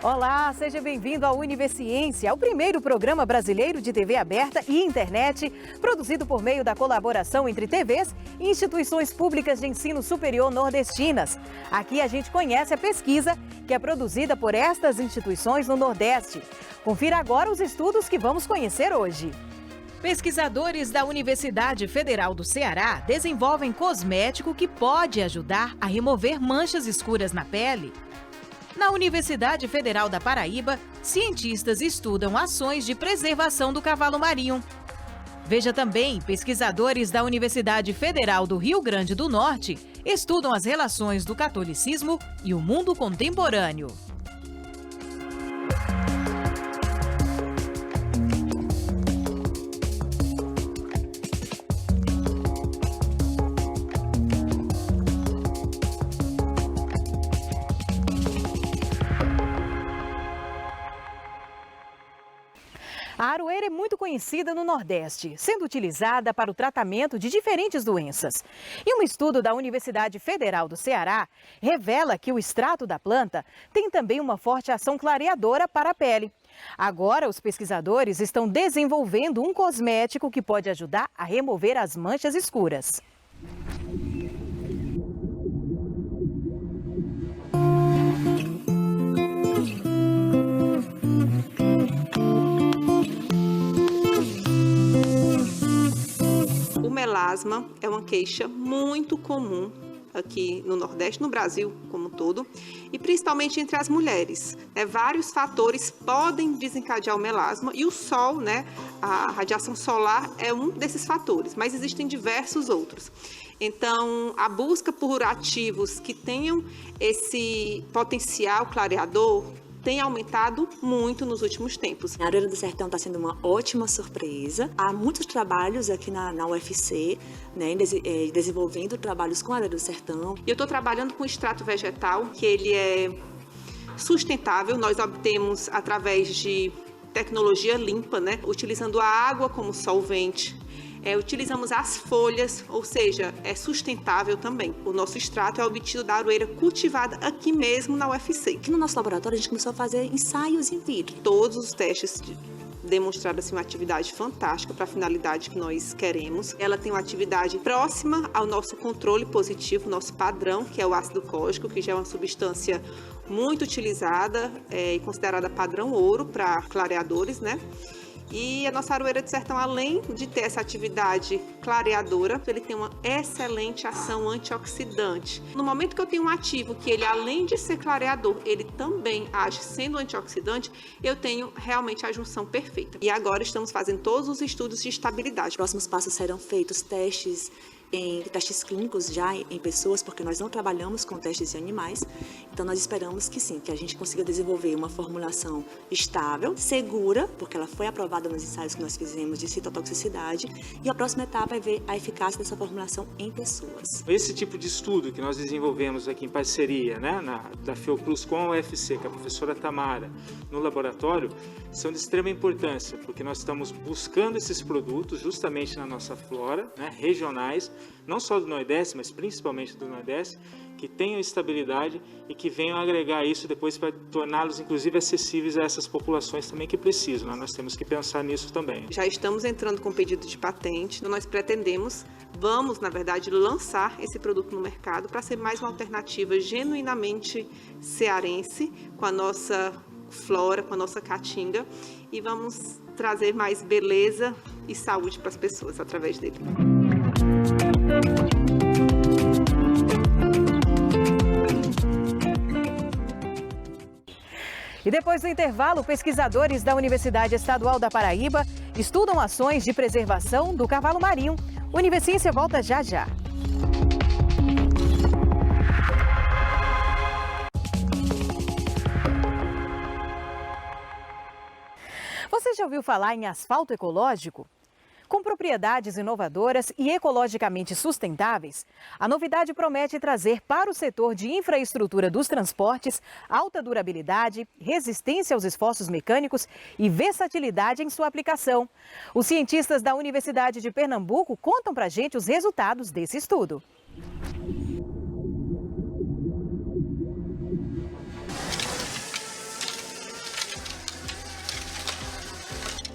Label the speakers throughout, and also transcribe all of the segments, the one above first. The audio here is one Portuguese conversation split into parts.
Speaker 1: Olá, seja bem-vindo ao Universiciência, o primeiro programa brasileiro de TV aberta e internet, produzido por meio da colaboração entre TVs e instituições públicas de ensino superior nordestinas. Aqui a gente conhece a pesquisa que é produzida por estas instituições no Nordeste. Confira agora os estudos que vamos conhecer hoje. Pesquisadores da Universidade Federal do Ceará desenvolvem cosmético que pode ajudar a remover manchas escuras na pele. Na Universidade Federal da Paraíba, cientistas estudam ações de preservação do cavalo marinho. Veja também, pesquisadores da Universidade Federal do Rio Grande do Norte estudam as relações do catolicismo e o mundo contemporâneo. A aroeira é muito conhecida no Nordeste, sendo utilizada para o tratamento de diferentes doenças. E um estudo da Universidade Federal do Ceará revela que o extrato da planta tem também uma forte ação clareadora para a pele. Agora, os pesquisadores estão desenvolvendo um cosmético que pode ajudar a remover as manchas escuras.
Speaker 2: O melasma é uma queixa muito comum aqui no Nordeste, no Brasil como um todo, e principalmente entre as mulheres. Vários fatores podem desencadear o melasma e o sol, a radiação solar é um desses fatores, mas existem diversos outros. Então, a busca por ativos que tenham esse potencial clareador tem aumentado muito nos últimos tempos.
Speaker 3: A Aroeira do Sertão está sendo uma ótima surpresa. Há muitos trabalhos aqui na UFC, desenvolvendo trabalhos com a Aroeira do Sertão.
Speaker 2: Eu estou trabalhando com extrato vegetal, que ele é sustentável. Nós obtemos através de tecnologia limpa, utilizando a água como solvente. Utilizamos as folhas, ou seja, é sustentável também. O nosso extrato é obtido da aroeira cultivada aqui mesmo na UFC.
Speaker 3: Aqui no nosso laboratório a gente começou a fazer ensaios in vitro.
Speaker 2: Todos os testes demonstraram uma atividade fantástica para a finalidade que nós queremos. Ela tem uma atividade próxima ao nosso controle positivo, nosso padrão, que é o ácido cólico, que já é uma substância muito utilizada e considerada padrão ouro para clareadores, E a nossa aroeira do sertão, além de ter essa atividade clareadora, ele tem uma excelente ação antioxidante. No momento que eu tenho um ativo que ele, além de ser clareador, ele também age sendo antioxidante, eu tenho realmente a junção perfeita. E agora estamos fazendo todos os estudos de estabilidade.
Speaker 3: Os próximos passos serão feitos testes clínicos já em pessoas, porque nós não trabalhamos com testes em animais. Então nós esperamos que sim, que a gente consiga desenvolver uma formulação estável, segura, porque ela foi aprovada nos ensaios que nós fizemos de citotoxicidade, e a próxima etapa é ver a eficácia dessa formulação em pessoas.
Speaker 4: Esse tipo de estudo que nós desenvolvemos aqui em parceria, da Fiocruz com a UFC, que é a professora Tamara, no laboratório, são de extrema importância, porque nós estamos buscando esses produtos justamente na nossa flora, regionais, não só do Nordeste, mas principalmente do Nordeste, que tenham estabilidade e que venham agregar isso depois para torná-los, inclusive, acessíveis a essas populações também que precisam. Nós temos que pensar nisso também.
Speaker 2: Já estamos entrando com pedido de patente, nós vamos, na verdade, lançar esse produto no mercado para ser mais uma alternativa genuinamente cearense, com a nossa flora, com a nossa caatinga, e vamos trazer mais beleza e saúde para as pessoas através dele.
Speaker 1: E depois do intervalo, pesquisadores da Universidade Estadual da Paraíba estudam ações de preservação do cavalo marinho. Universiciência volta já já. Você já ouviu falar em asfalto ecológico? Com propriedades inovadoras e ecologicamente sustentáveis, a novidade promete trazer para o setor de infraestrutura dos transportes alta durabilidade, resistência aos esforços mecânicos e versatilidade em sua aplicação. Os cientistas da Universidade de Pernambuco contam para a gente os resultados desse estudo.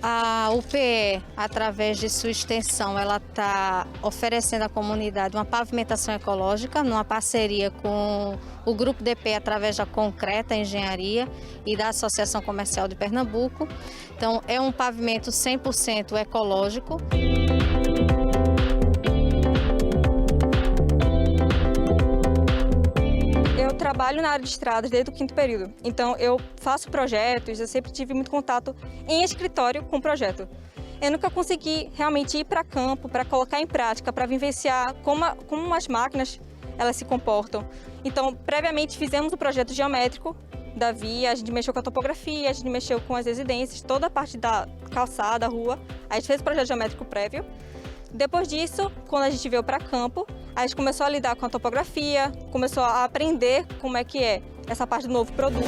Speaker 5: A UPE, através de sua extensão, ela está oferecendo à comunidade uma pavimentação ecológica, numa parceria com o Grupo DP, através da Concreta Engenharia e da Associação Comercial de Pernambuco. Então, é um pavimento 100% ecológico.
Speaker 6: Eu trabalho na área de estradas desde o 5º período, então eu faço projetos, eu sempre tive muito contato em escritório com projeto. Eu nunca consegui realmente ir para campo, para colocar em prática, para vivenciar como as máquinas elas se comportam. Então, previamente fizemos o projeto geométrico da via, a gente mexeu com a topografia, a gente mexeu com as residências, toda a parte da calçada, rua, a gente fez o projeto geométrico prévio. Depois disso, quando a gente veio para campo, a gente começou a lidar com a topografia, começou a aprender como é que é essa parte do novo produto.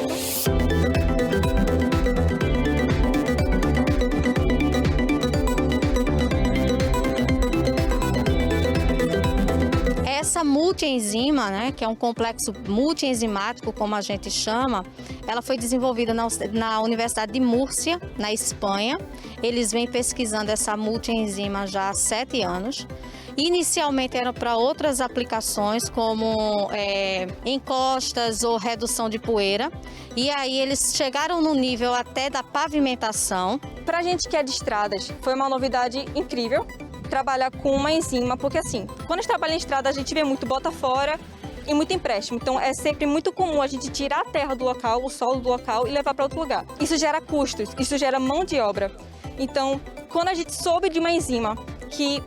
Speaker 5: Essa multienzima, né, que é um complexo multienzimático, como a gente chama, ela foi desenvolvida na Universidade de Múrcia, na Espanha. Eles vêm pesquisando essa multienzima já há 7 anos. Inicialmente era para outras aplicações, como encostas ou redução de poeira. E aí eles chegaram no nível até da pavimentação.
Speaker 6: Para a gente que é de estradas, foi uma novidade incrível trabalhar com uma enzima, porque assim, quando a gente trabalha em estrada, a gente vê muito bota fora e muito empréstimo. Então é sempre muito comum a gente tirar a terra do local, o solo do local e levar para outro lugar. Isso gera custos, isso gera mão de obra. Então, quando a gente soube de uma enzima que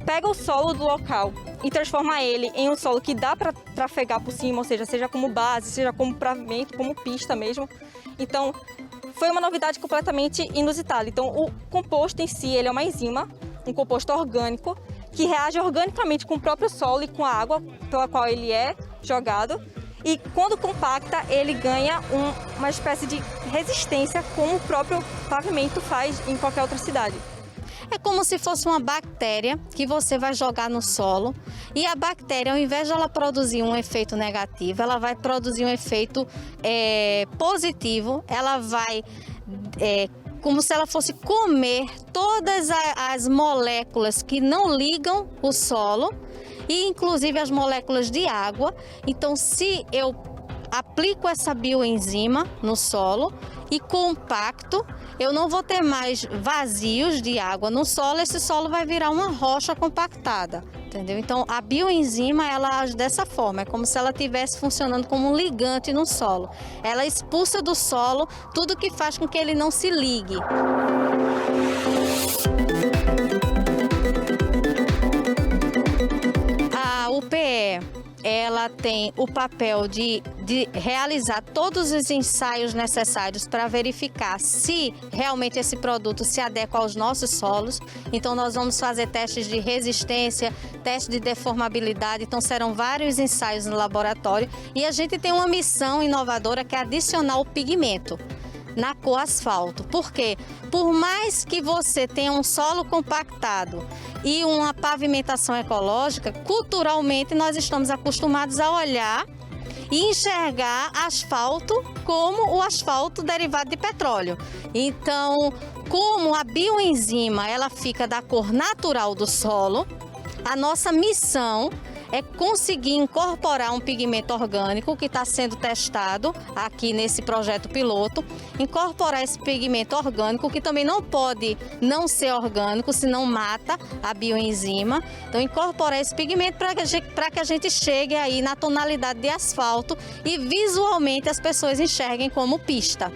Speaker 6: pega o solo do local e transforma ele em um solo que dá para trafegar por cima, ou seja, seja como base, seja como pavimento, como pista mesmo. Então, foi uma novidade completamente inusitada. Então, o composto em si, ele é uma enzima, um composto orgânico, que reage organicamente com o próprio solo e com a água pela qual ele é jogado. E quando compacta, ele ganha uma espécie de resistência, como o próprio pavimento faz em qualquer outra cidade.
Speaker 5: É como se fosse uma bactéria que você vai jogar no solo e a bactéria, ao invés de ela produzir um efeito negativo, ela vai produzir um efeito positivo. Ela vai, como se ela fosse comer todas as moléculas que não ligam o solo e inclusive as moléculas de água. Então, se eu aplico essa bioenzima no solo e compacto, eu não vou ter mais vazios de água no solo, esse solo vai virar uma rocha compactada, entendeu? Então, a bioenzima, ela age dessa forma, é como se ela estivesse funcionando como um ligante no solo. Ela expulsa do solo tudo que faz com que ele não se ligue. A UPE, ela tem o papel de realizar todos os ensaios necessários para verificar se realmente esse produto se adequa aos nossos solos. Então, nós vamos fazer testes de resistência, testes de deformabilidade. Então, serão vários ensaios no laboratório. E a gente tem uma missão inovadora que é adicionar o pigmento na cor asfalto. Por quê? Por mais que você tenha um solo compactado e uma pavimentação ecológica, culturalmente nós estamos acostumados a olhar e enxergar asfalto como o asfalto derivado de petróleo. Então, como a bioenzima ela fica da cor natural do solo, a nossa missão é conseguir incorporar um pigmento orgânico que está sendo testado aqui nesse projeto piloto, incorporar esse pigmento orgânico, que também não pode não ser orgânico, senão mata a bioenzima. Então, incorporar esse pigmento para que a gente chegue aí na tonalidade de asfalto e visualmente as pessoas enxerguem como pista.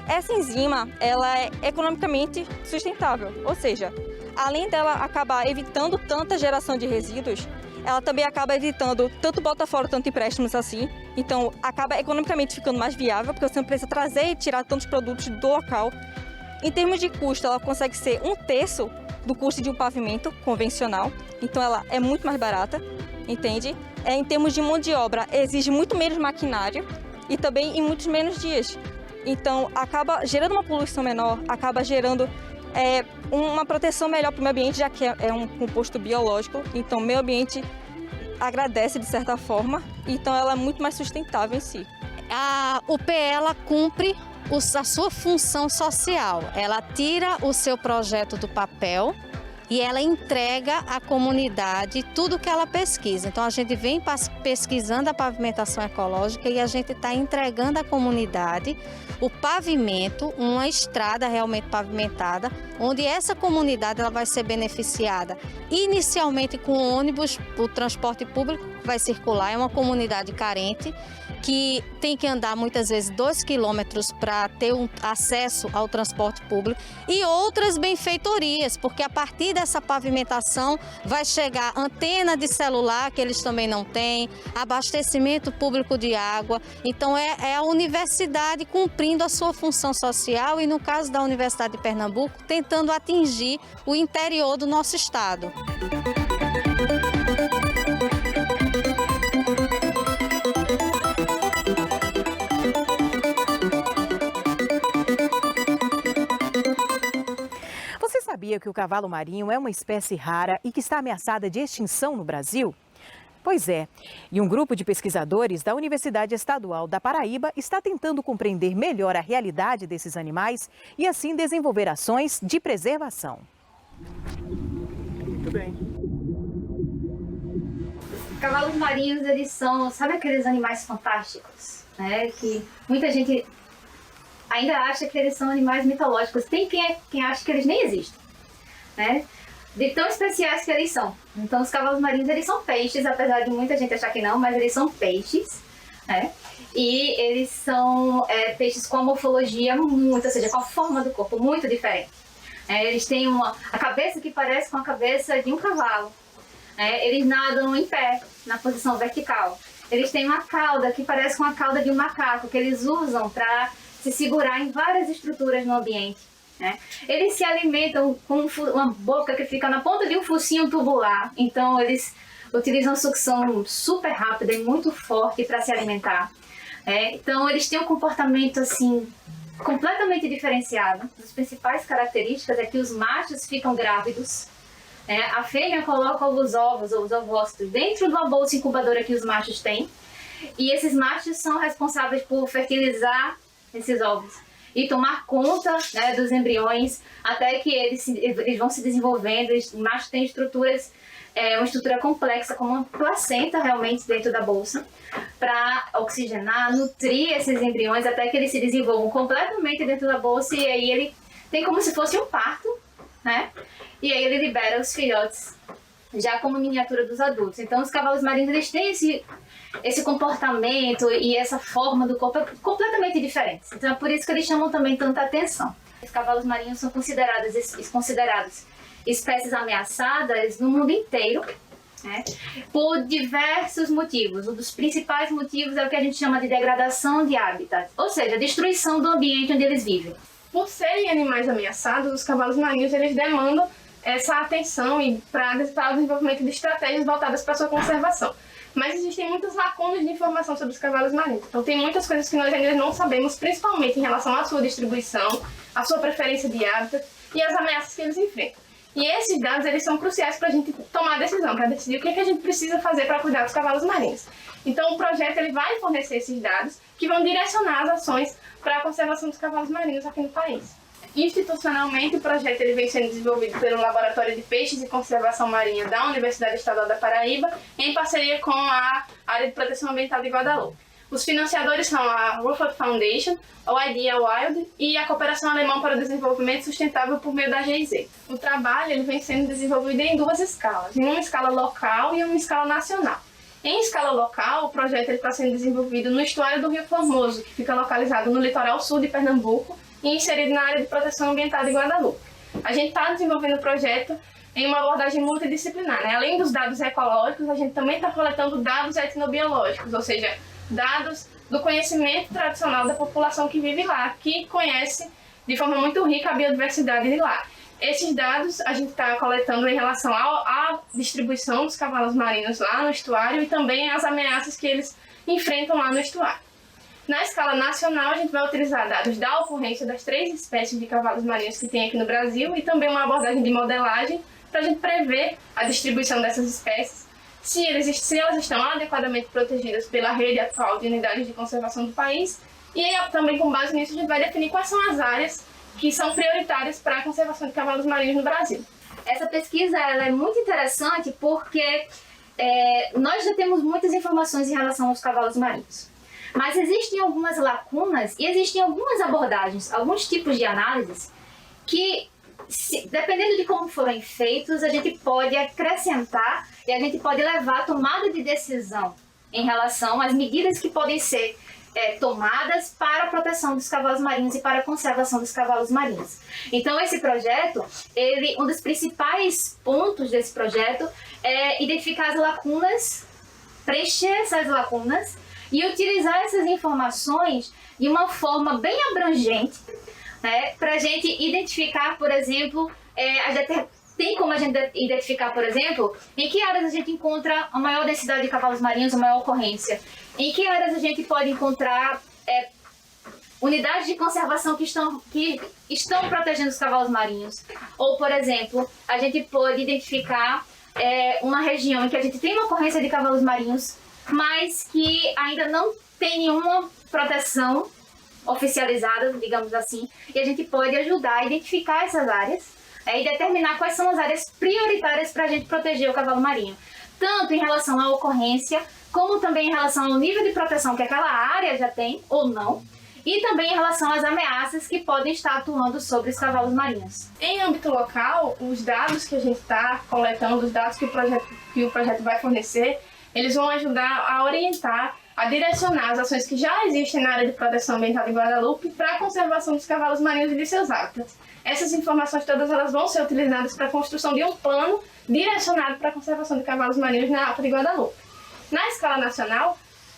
Speaker 6: Essa enzima, ela é economicamente sustentável, ou seja, além dela acabar evitando tanta geração de resíduos, ela também acaba evitando tanto bota fora, tanto empréstimos assim. Então, acaba economicamente ficando mais viável, porque você não precisa trazer e tirar tantos produtos do local. Em termos de custo, ela consegue ser 1/3 do custo de um pavimento convencional. Então, ela é muito mais barata, entende? Em termos de mão de obra, exige muito menos maquinário e também em muitos menos dias. Então, acaba gerando uma poluição menor, acaba gerando uma proteção melhor para o meio ambiente, já que é um composto biológico. Então, o meio ambiente agradece de certa forma, então ela é muito mais sustentável em si.
Speaker 5: A UPE ela cumpre a sua função social. Ela tira o seu projeto do papel e ela entrega à comunidade tudo que ela pesquisa. Então, a gente vem pesquisando a pavimentação ecológica e a gente está entregando à comunidade o pavimento, uma estrada realmente pavimentada, onde essa comunidade ela vai ser beneficiada inicialmente com ônibus, o transporte público que vai circular. É uma comunidade carente que tem que andar muitas vezes 2 quilômetros para ter um acesso ao transporte público, e outras benfeitorias, porque a partir dessa pavimentação vai chegar antena de celular, que eles também não têm, abastecimento público de água. Então é a universidade cumprindo a sua função social e, no caso da Universidade de Pernambuco, tentando atingir o interior do nosso estado.
Speaker 1: Você sabia que o cavalo marinho é uma espécie rara e que está ameaçada de extinção no Brasil? Pois é, e um grupo de pesquisadores da Universidade Estadual da Paraíba está tentando compreender melhor a realidade desses animais e assim desenvolver ações de preservação.
Speaker 4: Muito bem.
Speaker 7: Os cavalos marinhos, eles são, sabe aqueles animais fantásticos, né? Que muita gente ainda acha que eles são animais mitológicos. Tem quem acha que eles nem existem, né? De tão especiais que eles são. Então, os cavalos marinhos, eles são peixes, apesar de muita gente achar que não, mas eles são peixes, né? E eles são peixes com a morfologia muito, ou seja, com a forma do corpo muito diferente. Eles têm a cabeça que parece com a cabeça de um cavalo. Eles nadam em pé, na posição vertical. Eles têm uma cauda que parece com a cauda de um macaco, que eles usam para se segurar em várias estruturas no ambiente. Eles se alimentam com uma boca que fica na ponta de um focinho tubular. Então, eles utilizam sucção super rápida e muito forte para se alimentar. Então, eles têm um comportamento assim completamente diferenciado. As principais características é que os machos ficam grávidos. A fêmea coloca os ovos ou os ovócitos dentro de uma bolsa incubadora que os machos têm. E esses machos são responsáveis por fertilizar esses ovos e tomar conta, né, dos embriões até que eles vão se desenvolvendo. Os machos têm estruturas, uma estrutura complexa, como uma placenta realmente dentro da bolsa, para oxigenar, nutrir esses embriões até que eles se desenvolvam completamente dentro da bolsa, e aí ele tem como se fosse um parto, né? E aí ele libera os filhotes já como miniatura dos adultos. Então, os cavalos marinhos, eles têm esse comportamento e essa forma do corpo completamente diferentes. Então, é por isso que eles chamam também tanta atenção. Os cavalos marinhos são considerados espécies ameaçadas no mundo inteiro, né, por diversos motivos. Um dos principais motivos é o que a gente chama de degradação de hábitat, ou seja, a destruição do ambiente onde eles vivem.
Speaker 8: Por serem animais ameaçados, os cavalos marinhos eles demandam essa atenção e para o desenvolvimento de estratégias voltadas para a sua conservação. Mas existem muitas lacunas de informação sobre os cavalos marinhos. Então tem muitas coisas que nós ainda não sabemos, principalmente em relação à sua distribuição, à sua preferência de hábitat e as ameaças que eles enfrentam. E esses dados eles são cruciais para a gente tomar a decisão, para decidir o que a gente precisa fazer para cuidar dos cavalos marinhos. Então o projeto ele vai fornecer esses dados que vão direcionar as ações para a conservação dos cavalos marinhos aqui no país. Institucionalmente, o projeto ele vem sendo desenvolvido pelo Laboratório de Peixes e Conservação Marinha da Universidade Estadual da Paraíba, em parceria com a Área de Proteção Ambiental de Guadalupe. Os financiadores são a Rufford Foundation, o Idea Wild e a Cooperação Alemã para o Desenvolvimento Sustentável por meio da GIZ. O trabalho ele vem sendo desenvolvido em duas escalas, em uma escala local e uma escala nacional. Em escala local, o projeto está sendo desenvolvido no estuário do Rio Formoso, que fica localizado no litoral sul de Pernambuco, e inserido na área de proteção ambiental de Guadalupe. A gente está desenvolvendo o projeto em uma abordagem multidisciplinar, né? Além dos dados ecológicos, a gente também está coletando dados etnobiológicos, ou seja, dados do conhecimento tradicional da população que vive lá, que conhece de forma muito rica a biodiversidade de lá. Esses dados a gente está coletando em relação à distribuição dos cavalos marinhos lá no estuário e também as ameaças que eles enfrentam lá no estuário. Na escala nacional, a gente vai utilizar dados da ocorrência das 3 espécies de cavalos marinhos que tem aqui no Brasil e também uma abordagem de modelagem para a gente prever a distribuição dessas espécies, se elas estão adequadamente protegidas pela rede atual de unidades de conservação do país E aí, também com base nisso, a gente vai definir quais são as áreas que são prioritárias para a conservação de cavalos marinhos no Brasil.
Speaker 7: Essa pesquisa ela é muito interessante porque nós já temos muitas informações em relação aos cavalos marinhos. Mas existem algumas lacunas e existem algumas abordagens, alguns tipos de análises que, dependendo de como forem feitos, a gente pode acrescentar e a gente pode levar a tomada de decisão em relação às medidas que podem ser tomadas para a proteção dos cavalos marinhos e para a conservação dos cavalos marinhos. Então, esse projeto, um dos principais pontos desse projeto é identificar as lacunas, preencher essas lacunas e utilizar essas informações de uma forma bem abrangente, né, para a gente identificar, por exemplo, tem como a gente identificar, por exemplo, em que áreas a gente encontra a maior densidade de cavalos marinhos, a maior ocorrência. Em que áreas a gente pode encontrar unidades de conservação que estão protegendo os cavalos marinhos. Ou, por exemplo, a gente pode identificar uma região em que a gente tem uma ocorrência de cavalos marinhos, mas que ainda não tem nenhuma proteção oficializada, digamos assim, e a gente pode ajudar a identificar essas áreas e determinar quais são as áreas prioritárias para a gente proteger o cavalo marinho, tanto em relação à ocorrência, como também em relação ao nível de proteção que aquela área já tem ou não, e também em relação às ameaças que podem estar atuando sobre os cavalos marinhos.
Speaker 8: Em âmbito local, os dados que a gente está coletando, os dados que o projeto vai fornecer, eles vão ajudar a orientar, a direcionar as ações que já existem na área de proteção ambiental de Guadalupe para a conservação dos cavalos marinhos e de seus hábitats. Essas informações todas elas vão ser utilizadas para a construção de um plano direcionado para a conservação de cavalos marinhos na APA de Guadalupe. Na escala nacional,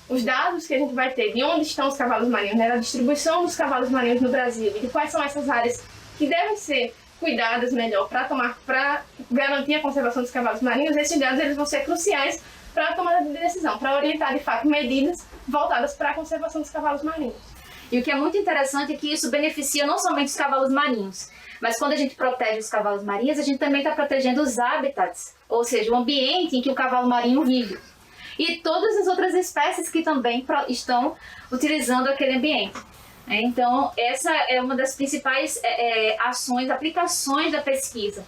Speaker 8: os dados que a gente vai ter de onde estão os cavalos marinhos, da distribuição dos cavalos marinhos no Brasil e de quais são essas áreas que devem ser cuidadas melhor para garantir a conservação dos cavalos marinhos, esses dados eles vão ser cruciais para a tomada de decisão, para orientar de fato medidas voltadas para a conservação dos cavalos marinhos.
Speaker 7: E o que é muito interessante é que isso beneficia não somente os cavalos marinhos, mas quando a gente protege os cavalos marinhos, a gente também está protegendo os hábitats, ou seja, o ambiente em que o cavalo marinho vive. E todas as outras espécies que também estão utilizando aquele ambiente. Então, essa é uma das principais ações, aplicações da pesquisa,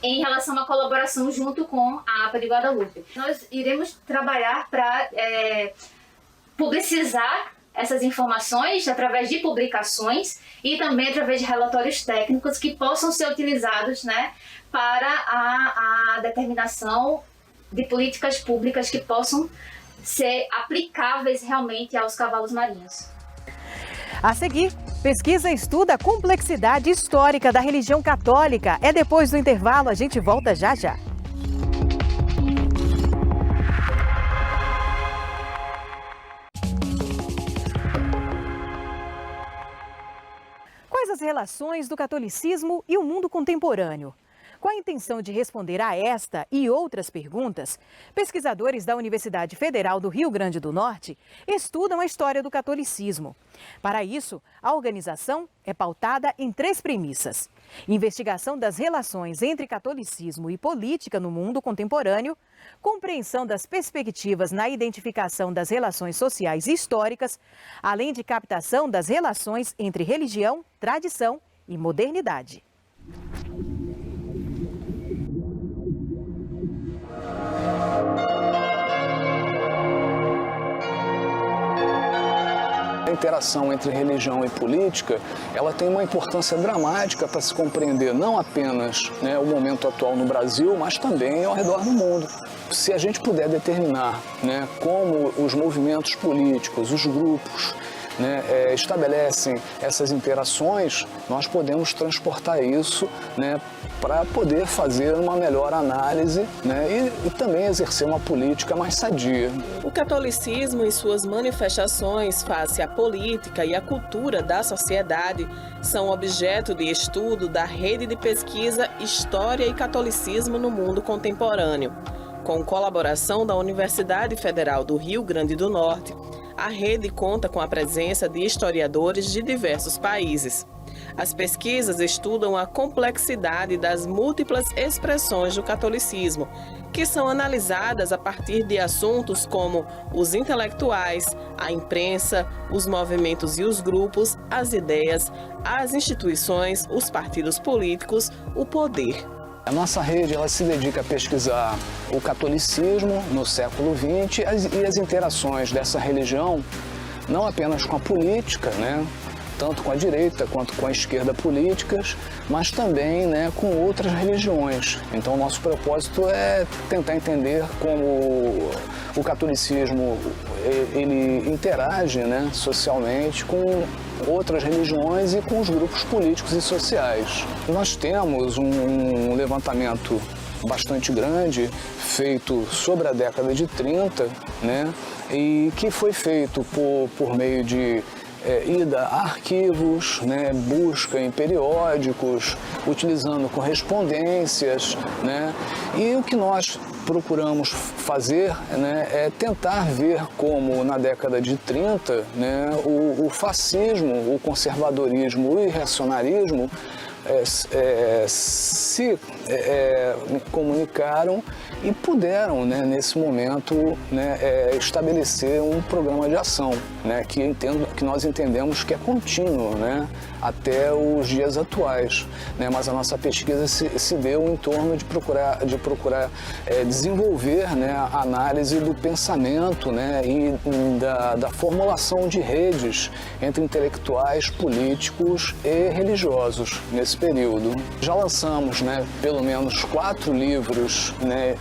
Speaker 7: em relação à colaboração junto com a APA de Guadalupe. Nós iremos trabalhar para publicizar essas informações através de publicações e também através de relatórios técnicos que possam ser utilizados para a determinação de políticas públicas que possam ser aplicáveis realmente aos cavalos marinhos.
Speaker 1: A seguir, pesquisa estuda a complexidade histórica da religião católica. É depois do intervalo, a gente volta já já. Quais as relações do catolicismo e o mundo contemporâneo? Com a intenção de responder a esta e outras perguntas, pesquisadores da Universidade Federal do Rio Grande do Norte estudam a história do catolicismo. Para isso, a organização é pautada em 3 premissas: investigação das relações entre catolicismo e política no mundo contemporâneo, compreensão das perspectivas na identificação das relações sociais e históricas, além de captação das relações entre religião, tradição e modernidade.
Speaker 9: A interação entre religião e política, ela tem uma importância dramática para se compreender não apenas o momento atual no Brasil, mas também ao redor do mundo. Se a gente puder determinar como os movimentos políticos, os grupos, estabelecem essas interações, nós podemos transportar isso para poder fazer uma melhor análise e também exercer uma política mais sadia.
Speaker 10: O catolicismo e suas manifestações face à política e à cultura da sociedade são objeto de estudo da Rede de Pesquisa História e Catolicismo no Mundo Contemporâneo. Com colaboração da Universidade Federal do Rio Grande do Norte, a rede conta com a presença de historiadores de diversos países. As pesquisas estudam a complexidade das múltiplas expressões do catolicismo, que são analisadas a partir de assuntos como os intelectuais, a imprensa, os movimentos e os grupos, as ideias, as instituições, os partidos políticos, o poder.
Speaker 9: A nossa rede ela se dedica a pesquisar o catolicismo no século XX e as interações dessa religião, não apenas com a política, né, tanto com a direita quanto com a esquerda políticas, mas também, né, com outras religiões. Então, o nosso propósito é tentar entender como o catolicismo ele interage, né, socialmente com outras religiões e com os grupos políticos e sociais. Nós temos um levantamento bastante grande feito sobre a década de 30, né, e que foi feito por meio de ida a arquivos, né, busca em periódicos, utilizando correspondências, né, e o que nós procuramos fazer, né, é tentar ver como na década de 30, né, o fascismo, o conservadorismo e o reacionarismo se comunicaram e puderam, né, nesse momento, né, estabelecer um programa de ação, né, que nós entendemos que é contínuo, né, até os dias atuais, né, mas a nossa pesquisa se deu em torno de procurar desenvolver, né, a análise do pensamento, né, e da formulação de redes entre intelectuais, políticos e religiosos nesse período. Já lançamos, né, pelo menos 4 livros, né,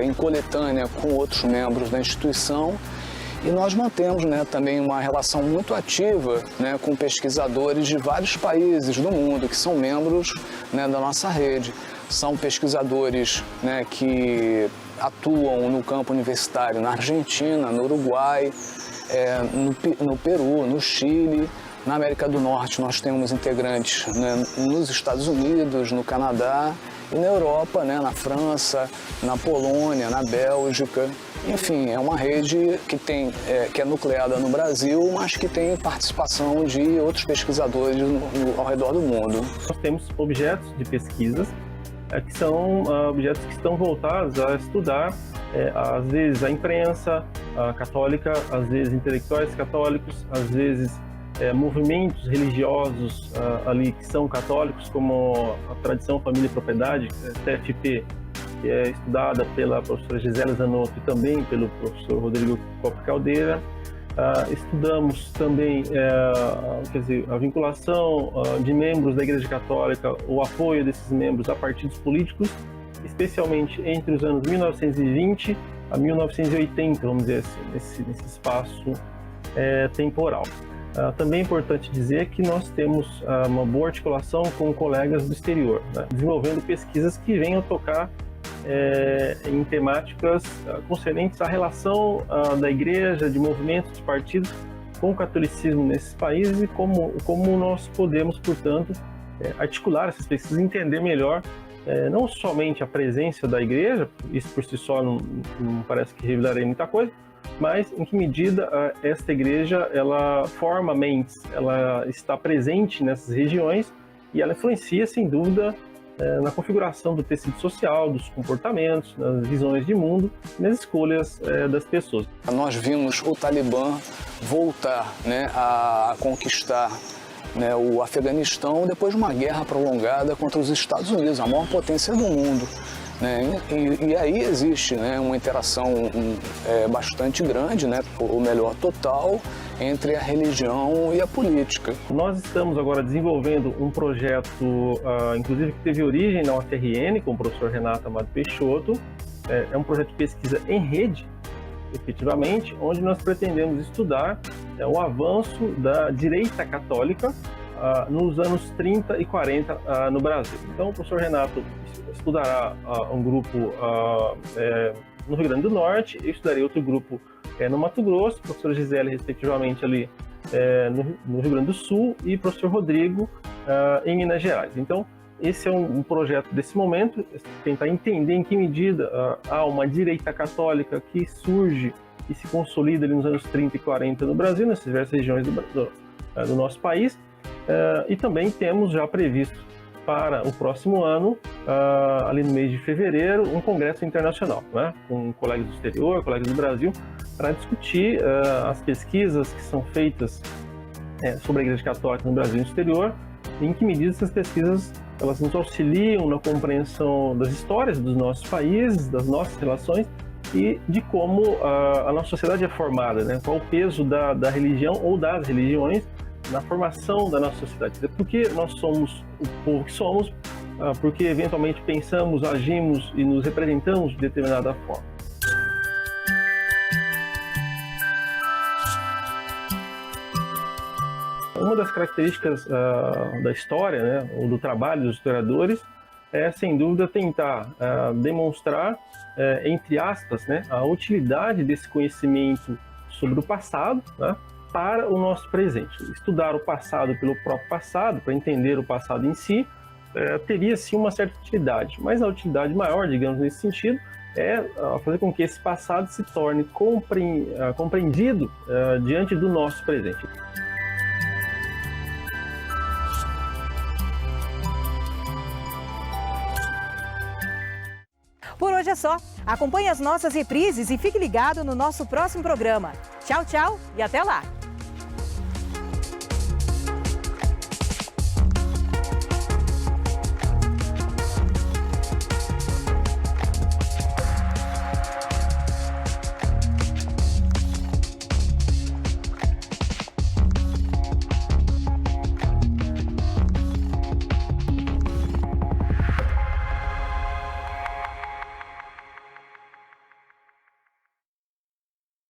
Speaker 9: em coletânea com outros membros da instituição, e nós mantemos, né, também uma relação muito ativa, né, com pesquisadores de vários países do mundo que são membros, né, da nossa rede. São pesquisadores, né, que atuam no campo universitário na Argentina, no Uruguai, no Peru, no Chile. Na América do Norte nós temos integrantes, né, nos Estados Unidos, no Canadá e na Europa, né, na França, na Polônia, na Bélgica. Enfim, é uma rede que é nucleada no Brasil, mas que tem participação de outros pesquisadores ao redor do mundo.
Speaker 11: Nós temos objetos de pesquisas que são objetos que estão voltados a estudar, às vezes, a imprensa católica, às vezes intelectuais católicos, às vezes movimentos religiosos ali que são católicos, como a tradição Família e Propriedade, TFP, que é estudada pela professora Gisela Zanotto e também pelo professor Rodrigo Coppi Caldeira. Estudamos também a vinculação de membros da Igreja Católica, o apoio desses membros a partidos políticos, especialmente entre os anos 1920 a 1980, vamos dizer assim, nesse espaço temporal. Também é importante dizer que nós temos uma boa articulação com colegas do exterior, né, desenvolvendo pesquisas que venham tocar em temáticas concernentes à relação da igreja, de movimentos, de partidos com o catolicismo nesses países e como nós podemos, portanto, articular essas pesquisas, entender melhor não somente a presença da igreja, isso por si só não parece que revelaria muita coisa, mas em que medida esta igreja ela forma mentes, ela está presente nessas regiões e ela influencia, sem dúvida, na configuração do tecido social, dos comportamentos, nas visões de mundo, nas escolhas das pessoas.
Speaker 9: Nós vimos o Talibã voltar, né, a conquistar, né, o Afeganistão depois de uma guerra prolongada contra os Estados Unidos, a maior potência do mundo. Né? E aí existe, né, uma interação bastante grande, né, ou melhor, total, entre a religião e a política.
Speaker 11: Nós estamos agora desenvolvendo um projeto, inclusive que teve origem na UFRN, com o professor Renato Amado Peixoto. É um projeto de pesquisa em rede, efetivamente, onde nós pretendemos estudar o avanço da direita católica nos anos 30 e 40 no Brasil. Então, o professor Renato estudará um grupo no Rio Grande do Norte, eu estudarei outro grupo no Mato Grosso, a professora Gisele, respectivamente, ali no Rio Grande do Sul, e o professor Rodrigo em Minas Gerais. Então, esse é um projeto desse momento, tentar entender em que medida há uma direita católica que surge e se consolida ali nos anos 30 e 40 no Brasil, nessas diversas regiões do nosso país. E também temos já previsto para o próximo ano, ali no mês de fevereiro, um congresso internacional, né, com colegas do exterior, colegas do Brasil, para discutir as pesquisas que são feitas sobre a Igreja Católica no Brasil e no exterior, e em que medida essas pesquisas elas nos auxiliam na compreensão das histórias dos nossos países, das nossas relações e de como a nossa sociedade é formada, né? Qual o peso da religião ou das religiões na formação da nossa sociedade. Por que nós somos o povo que somos? Porque eventualmente pensamos, agimos e nos representamos de determinada forma. Uma das características da história, né, ou do trabalho dos historiadores, é, sem dúvida, tentar demonstrar, entre aspas, né, a utilidade desse conhecimento sobre o passado, né, para o nosso presente. Estudar o passado pelo próprio passado, para entender o passado em si, teria sim uma certa utilidade, mas a utilidade maior, digamos, nesse sentido, é fazer com que esse passado se torne compreendido diante do nosso presente.
Speaker 1: Por hoje é só. Acompanhe as nossas reprises e fique ligado no nosso próximo programa. Tchau, tchau e até lá!